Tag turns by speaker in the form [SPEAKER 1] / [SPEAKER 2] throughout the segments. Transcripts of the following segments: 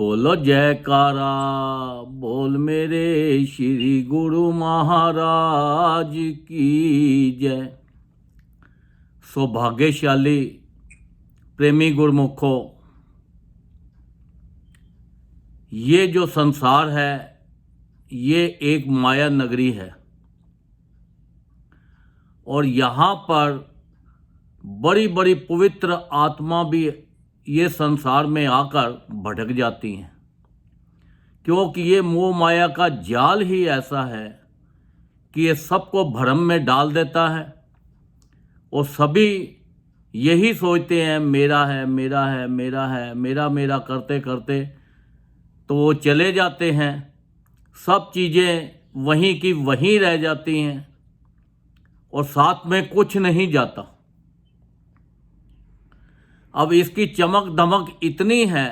[SPEAKER 1] बोलो जयकारा बोल मेरे श्री गुरु महाराज की जय। सौभाग्यशाली प्रेमी गुरमुखों, ये जो संसार है ये एक माया नगरी है और यहाँ पर बड़ी बड़ी पवित्र आत्मा भी ये संसार में आकर भटक जाती हैं, क्योंकि ये मोह माया का जाल ही ऐसा है कि ये सबको भ्रम में डाल देता है और सभी यही सोचते हैं मेरा है मेरा है मेरा है मेरा मेरा करते करते तो वो चले जाते हैं। सब चीज़ें वहीं की वहीं रह जाती हैं और साथ में कुछ नहीं जाता। अब इसकी चमक धमक इतनी है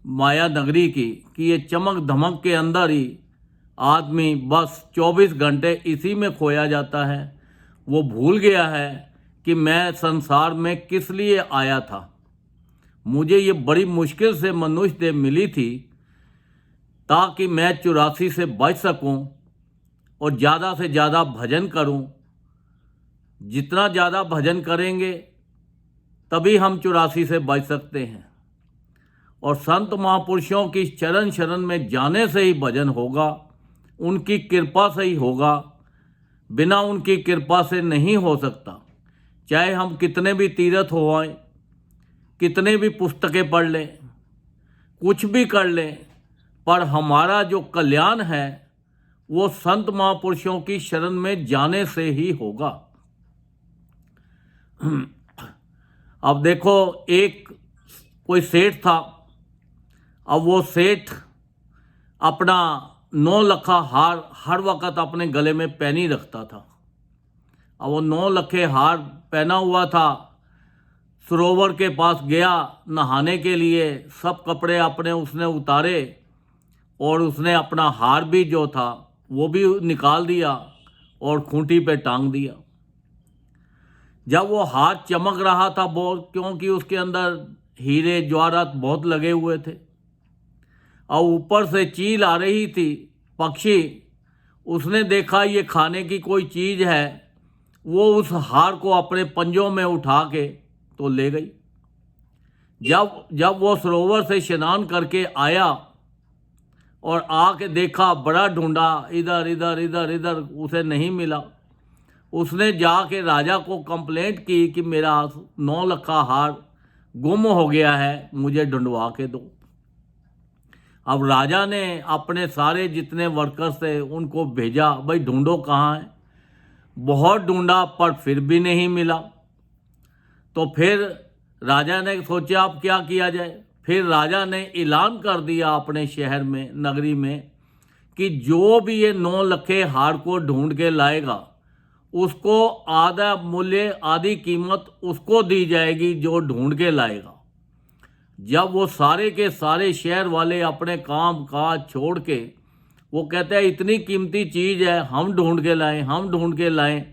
[SPEAKER 1] माया नगरी की कि ये चमक धमक के अंदर ही आदमी बस 24 घंटे इसी में खोया जाता है। वो भूल गया है कि मैं संसार में किस लिए आया था। मुझे ये बड़ी मुश्किल से मनुष्य देह मिली थी ताकि मैं 84 से बच सकूं और ज़्यादा से ज़्यादा भजन करूं। जितना ज़्यादा भजन करेंगे तभी हम 84 से बच सकते हैं और संत महापुरुषों की चरण शरण में जाने से ही भजन होगा, उनकी कृपा से ही होगा। बिना उनकी कृपा से नहीं हो सकता। चाहे हम कितने भी तीर्थ हो आए, कितने भी पुस्तकें पढ़ लें, कुछ भी कर लें, पर हमारा जो कल्याण है वो संत महापुरुषों की शरण में जाने से ही होगा। अब देखो, एक कोई सेठ था। अब वो सेठ अपना 9 लखा हार हर वक्त अपने गले में पहनी रखता था। अब वो 9 लखे हार पहना हुआ था। सरोवर के पास गया नहाने के लिए, सब कपड़े अपने उसने उतारे और उसने अपना हार भी जो था वो भी निकाल दिया और खूंटी पे टांग दिया। जब वो हार चमक रहा था बहुत, क्योंकि उसके अंदर हीरे जवाहरात बहुत लगे हुए थे, और ऊपर से चील आ रही थी, पक्षी। उसने देखा ये खाने की कोई चीज़ है, वो उस हार को अपने पंजों में उठा के तो ले गई। जब वो सरोवर से स्नान करके आया और आके देखा, बड़ा ढूंढा, इधर इधर इधर इधर, उसे नहीं मिला। उसने जाके राजा को कंप्लेंट की कि मेरा 9 लखा हार गुम हो गया है, मुझे ढूंढवा के दो। अब राजा ने अपने सारे जितने वर्कर्स थे उनको भेजा, भाई ढूंढो कहाँ है। बहुत ढूंढा पर फिर भी नहीं मिला। तो फिर राजा ने सोचा अब क्या किया जाए। फिर राजा ने ऐलान कर दिया अपने शहर में, नगरी में, कि जो भी ये 9 लखे हार को ढूंढ के लाएगा उसको आधा मूल्य, आधी कीमत उसको दी जाएगी जो ढूंढ के लाएगा। जब वो सारे के सारे शहर वाले अपने काम काज छोड़ के, वो कहते हैं इतनी कीमती चीज़ है, हम ढूंढ के लाएं, हम ढूंढ के लाएं।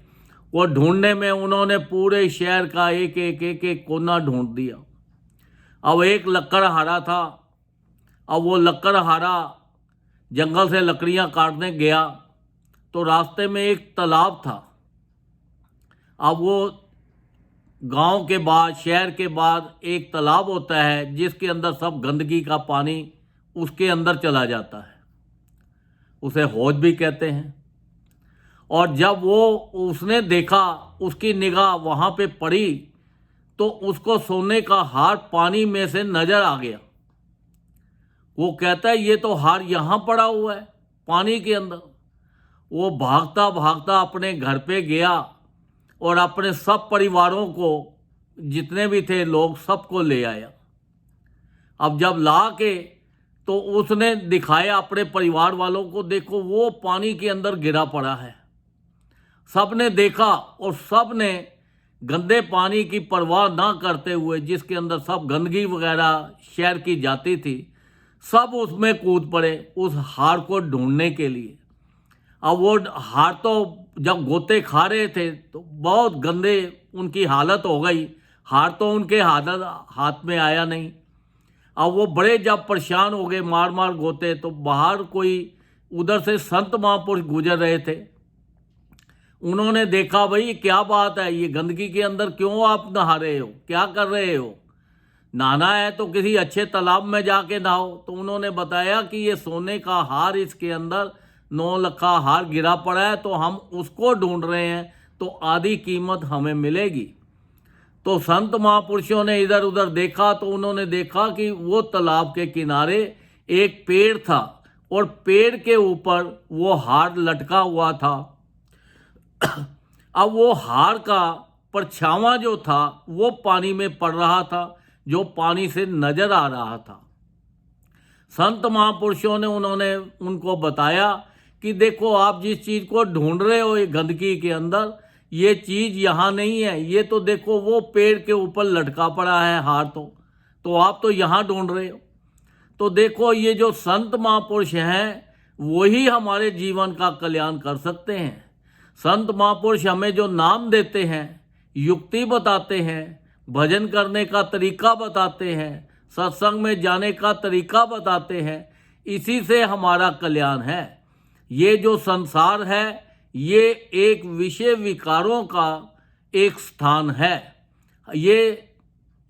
[SPEAKER 1] वो ढूंढने में उन्होंने पूरे शहर का एक एक एक एक कोना ढूंढ दिया। अब एक लकड़हारा था। अब वो लकड़हारा जंगल से लकड़ियां काटने गया तो रास्ते में एक तालाब था। अब वो गांव के बाद, शहर के बाद एक तालाब होता है जिसके अंदर सब गंदगी का पानी उसके अंदर चला जाता है, उसे हौज भी कहते हैं। और जब वो उसने देखा, उसकी निगाह वहाँ पे पड़ी तो उसको सोने का हार पानी में से नजर आ गया। वो कहता है ये तो हार यहाँ पड़ा हुआ है पानी के अंदर। वो भागता भागता अपने घर पे गया और अपने सब परिवारों को, जितने भी थे लोग, सबको ले आया। अब जब ला के तो उसने दिखाया अपने परिवार वालों को, देखो वो पानी के अंदर गिरा पड़ा है। सब ने देखा और सब ने गंदे पानी की परवाह ना करते हुए, जिसके अंदर सब गंदगी वगैरह शहर की जाती थी, सब उसमें कूद पड़े उस हार को ढूंढने के लिए। अब वो हार तो जब गोते खा रहे थे तो बहुत गंदे उनकी हालत हो गई। हार तो उनके हाथ में आया नहीं। अब वो बड़े जब परेशान हो गए, मार मार गोते, तो बाहर कोई उधर से संत महापुरुष गुजर रहे थे। उन्होंने देखा, भाई क्या बात है, ये गंदगी के अंदर क्यों आप नहा रहे हो, क्या कर रहे हो, नहाना है तो किसी अच्छे तालाब में जाके नहाओ। तो उन्होंने बताया कि ये सोने का हार, इसके अंदर 9 लखा हार गिरा पड़ा है, तो हम उसको ढूंढ रहे हैं, तो आधी कीमत हमें मिलेगी। तो संत महापुरुषों ने इधर उधर देखा, तो उन्होंने देखा कि वो तालाब के किनारे एक पेड़ था और पेड़ के ऊपर वो हार लटका हुआ था। अब वो हार का परछावा जो था वो पानी में पड़ रहा था, जो पानी से नजर आ रहा था। संत महापुरुषों ने उन्होंने उनको बताया कि देखो, आप जिस चीज को ढूंढ रहे हो ये गंदगी के अंदर, ये चीज यहाँ नहीं है, ये तो देखो वो पेड़ के ऊपर लटका पड़ा है हार, तो आप तो यहाँ ढूंढ रहे हो। तो देखो, ये जो संत महापुरुष हैं वही हमारे जीवन का कल्याण कर सकते हैं। संत महापुरुष हमें जो नाम देते हैं, युक्ति बताते हैं, भजन करने का तरीका बताते हैं, सत्संग में जाने का तरीका बताते हैं, इसी से हमारा कल्याण है। ये जो संसार है ये एक विषय विकारों का एक स्थान है। ये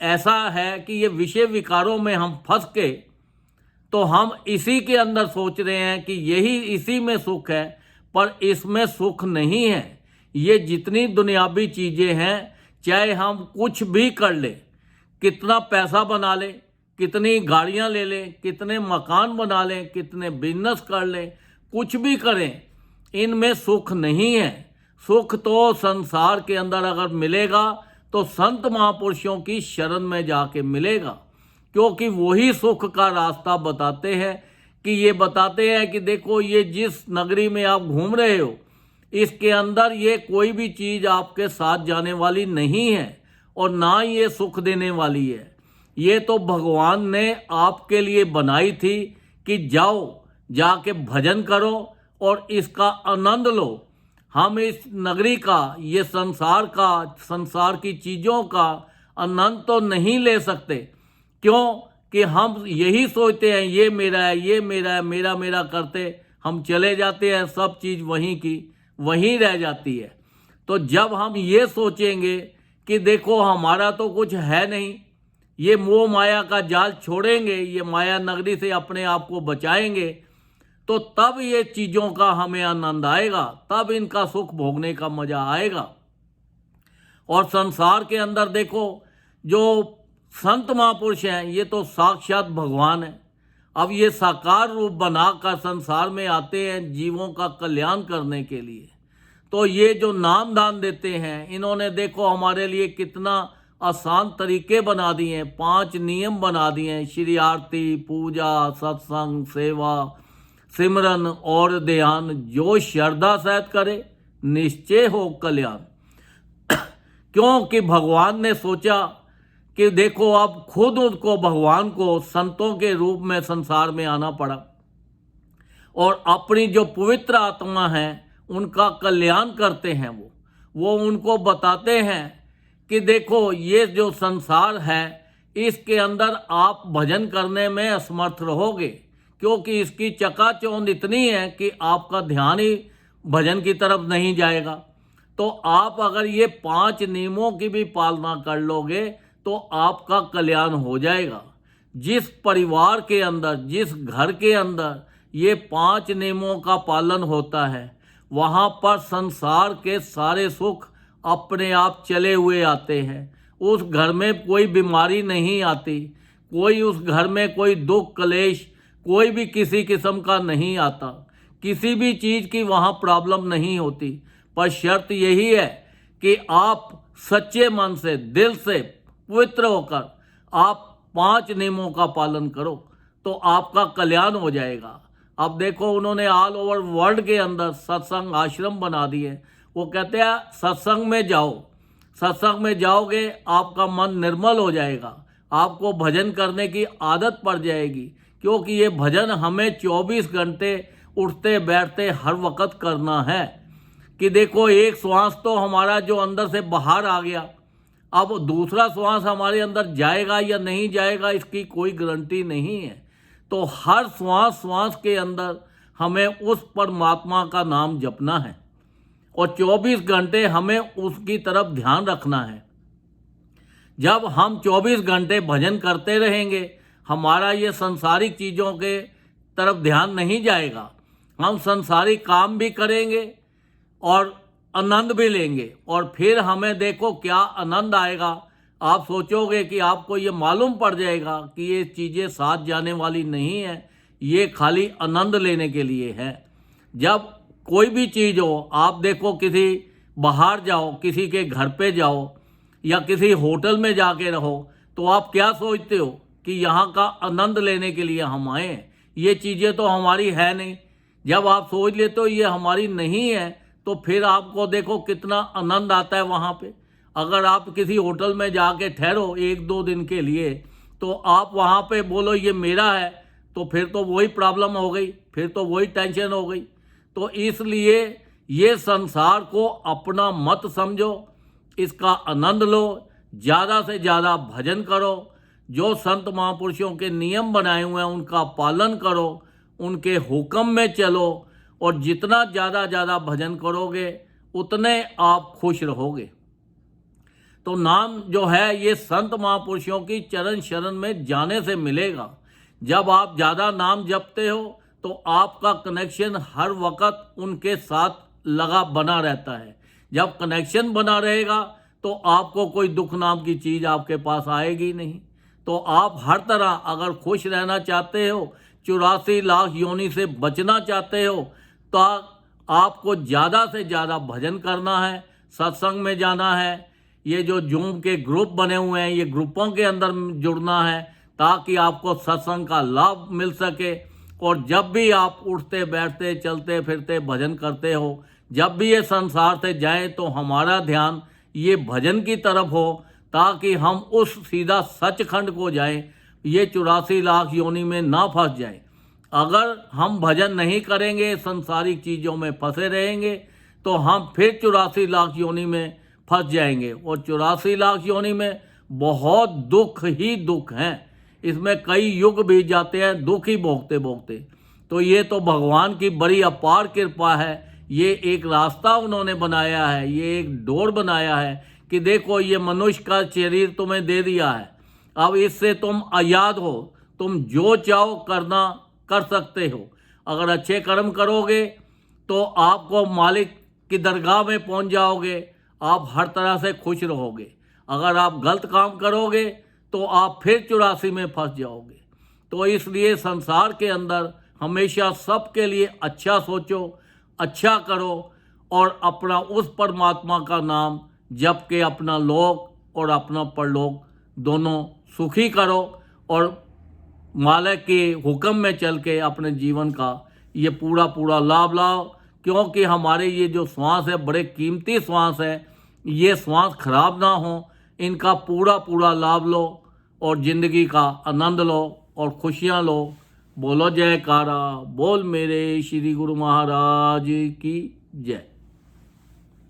[SPEAKER 1] ऐसा है कि ये विषय विकारों में हम फंस के, तो हम इसी के अंदर सोच रहे हैं कि यही इसी में सुख है, पर इसमें सुख नहीं है। ये जितनी दुनियावी चीज़ें हैं, चाहे हम कुछ भी कर ले, कितना पैसा बना ले, कितनी गाड़ियां ले लें, कितने मकान बना लें, कितने बिजनेस कर लें, कुछ भी करें, इनमें सुख नहीं है। सुख तो संसार के अंदर अगर मिलेगा तो संत महापुरुषों की शरण में जाके मिलेगा, क्योंकि वही सुख का रास्ता बताते हैं। कि ये बताते हैं कि देखो, ये जिस नगरी में आप घूम रहे हो, इसके अंदर ये कोई भी चीज़ आपके साथ जाने वाली नहीं है और ना ये सुख देने वाली है। ये तो भगवान ने आपके लिए बनाई थी कि जाओ, जाके भजन करो और इसका आनंद लो। हम इस नगरी का, ये संसार का, संसार की चीज़ों का आनंद तो नहीं ले सकते। क्यों? कि हम यही सोचते हैं ये मेरा है, ये मेरा है, मेरा मेरा करते हम चले जाते हैं, सब चीज़ वहीं की वहीं रह जाती है। तो जब हम ये सोचेंगे कि देखो हमारा तो कुछ है नहीं, ये मोह माया का जाल छोड़ेंगे, ये माया नगरी से अपने आप को बचाएंगे, तो तब ये चीज़ों का हमें आनंद आएगा, तब इनका सुख भोगने का मजा आएगा। और संसार के अंदर देखो, जो संत महापुरुष हैं ये तो साक्षात भगवान है। अब ये साकार रूप बनाकर संसार में आते हैं जीवों का कल्याण करने के लिए। तो ये जो नाम दान देते हैं, इन्होंने देखो हमारे लिए कितना आसान तरीके बना दिए हैं, 5 नियम बना दिए हैं। श्री आरती, पूजा, सत्संग, सेवा, सिमरन और ध्यान, जो श्रद्धा सहित करे निश्चय हो कल्याण। क्योंकि भगवान ने सोचा कि देखो, अब खुद उनको, भगवान को संतों के रूप में संसार में आना पड़ा और अपनी जो पवित्र आत्मा है उनका कल्याण करते हैं। वो उनको बताते हैं कि देखो, ये जो संसार है इसके अंदर आप भजन करने में असमर्थ रहोगे, क्योंकि इसकी चकाचौंध इतनी है कि आपका ध्यान ही भजन की तरफ नहीं जाएगा। तो आप अगर ये 5 नियमों की भी पालना कर लोगे तो आपका कल्याण हो जाएगा। जिस परिवार के अंदर, जिस घर के अंदर ये 5 नियमों का पालन होता है, वहाँ पर संसार के सारे सुख अपने आप चले हुए आते हैं। उस घर में कोई बीमारी नहीं आती, कोई उस घर में कोई दुख कलेश कोई भी किसी किस्म का नहीं आता, किसी भी चीज़ की वहाँ प्रॉब्लम नहीं होती। पर शर्त यही है कि आप सच्चे मन से, दिल से पवित्र होकर आप 5 नियमों का पालन करो, तो आपका कल्याण हो जाएगा। अब देखो, उन्होंने ऑल ओवर वर्ल्ड के अंदर सत्संग आश्रम बना दिए। वो कहते हैं सत्संग में जाओ, सत्संग में जाओगे आपका मन निर्मल हो जाएगा, आपको भजन करने की आदत पड़ जाएगी, क्योंकि ये भजन हमें 24 घंटे उठते बैठते हर वक्त करना है। कि देखो, एक श्वास तो हमारा जो अंदर से बाहर आ गया, अब दूसरा श्वास हमारे अंदर जाएगा या नहीं जाएगा इसकी कोई गारंटी नहीं है। तो हर श्वास श्वास के अंदर हमें उस परमात्मा का नाम जपना है और 24 घंटे हमें उसकी तरफ ध्यान रखना है। जब हम 24 घंटे भजन करते रहेंगे, हमारा ये संसारिक चीज़ों के तरफ ध्यान नहीं जाएगा। हम संसारिक काम भी करेंगे और आनंद भी लेंगे, और फिर हमें देखो क्या आनंद आएगा। आप सोचोगे कि आपको ये मालूम पड़ जाएगा कि ये चीज़ें साथ जाने वाली नहीं है, ये खाली आनंद लेने के लिए है। जब कोई भी चीज़ हो, आप देखो किसी बाहर जाओ, किसी के घर पे जाओ या किसी होटल में जाके रहो, तो आप क्या सोचते हो कि यहाँ का आनंद लेने के लिए हम आए हैं। ये चीज़ें तो हमारी है नहीं। जब आप सोच लेते हो ये हमारी नहीं है, तो फिर आपको देखो कितना आनंद आता है वहाँ पे। अगर आप किसी होटल में जाके ठहरो 1-2 दिन के लिए, तो आप वहाँ पे बोलो ये मेरा है, तो फिर तो वही प्रॉब्लम हो गई, फिर तो वही टेंशन हो गई। तो इसलिए ये संसार को अपना मत समझो, इसका आनंद लो, ज़्यादा से ज़्यादा भजन करो, जो संत महापुरुषों के नियम बनाए हुए हैं उनका पालन करो, उनके हुक्म में चलो, और जितना ज़्यादा भजन करोगे उतने आप खुश रहोगे। तो नाम जो है ये संत महापुरुषों की चरण शरण में जाने से मिलेगा। जब आप ज़्यादा नाम जपते हो तो आपका कनेक्शन हर वक्त उनके साथ लगा बना रहता है। जब कनेक्शन बना रहेगा तो आपको कोई दुख नाम की चीज़ आपके पास आएगी नहीं। तो आप हर तरह अगर खुश रहना चाहते हो, 84 लाख योनि से बचना चाहते हो, तो आपको ज़्यादा से ज़्यादा भजन करना है, सत्संग में जाना है। ये जो जूम के ग्रुप बने हुए हैं, ये ग्रुपों के अंदर जुड़ना है ताकि आपको सत्संग का लाभ मिल सके। और जब भी आप उठते बैठते चलते फिरते भजन करते हो, जब भी ये संसार से जाएं, तो हमारा ध्यान ये भजन की तरफ हो ताकि हम उस सीधा सचखंड को जाएं, ये 84 लाख योनि में ना फंस जाएं। अगर हम भजन नहीं करेंगे, संसारिक चीज़ों में फंसे रहेंगे, तो हम फिर 84 लाख योनि में फंस जाएंगे। और 84 लाख योनि में बहुत दुख ही दुख हैं, इसमें कई युग बीत जाते हैं दुख ही भोगते भोगते। तो ये तो भगवान की बड़ी अपार कृपा है। ये एक रास्ता उन्होंने बनाया है, ये एक डोर बनाया है कि देखो ये मनुष्य का शरीर तुम्हें दे दिया है, अब इससे तुम आज़ाद हो, तुम जो चाहो करना कर सकते हो। अगर अच्छे कर्म करोगे तो आपको मालिक की दरगाह में पहुंच जाओगे, आप हर तरह से खुश रहोगे। अगर आप गलत काम करोगे तो आप फिर 84 में फंस जाओगे। तो इसलिए संसार के अंदर हमेशा सबके लिए अच्छा सोचो, अच्छा करो, और अपना उस परमात्मा का नाम जप के अपना लोक और अपना परलोक दोनों सुखी करो, और मालिक के हुक्म में चल के अपने जीवन का ये पूरा लाभ लाओ। क्योंकि हमारे ये जो श्वास है बड़े कीमती श्वास है, ये श्वास खराब ना हो, इनका पूरा लाभ लो और ज़िंदगी का आनंद लो और खुशियाँ लो। बोलो जयकारा, बोल मेरे श्री गुरु महाराज की जय।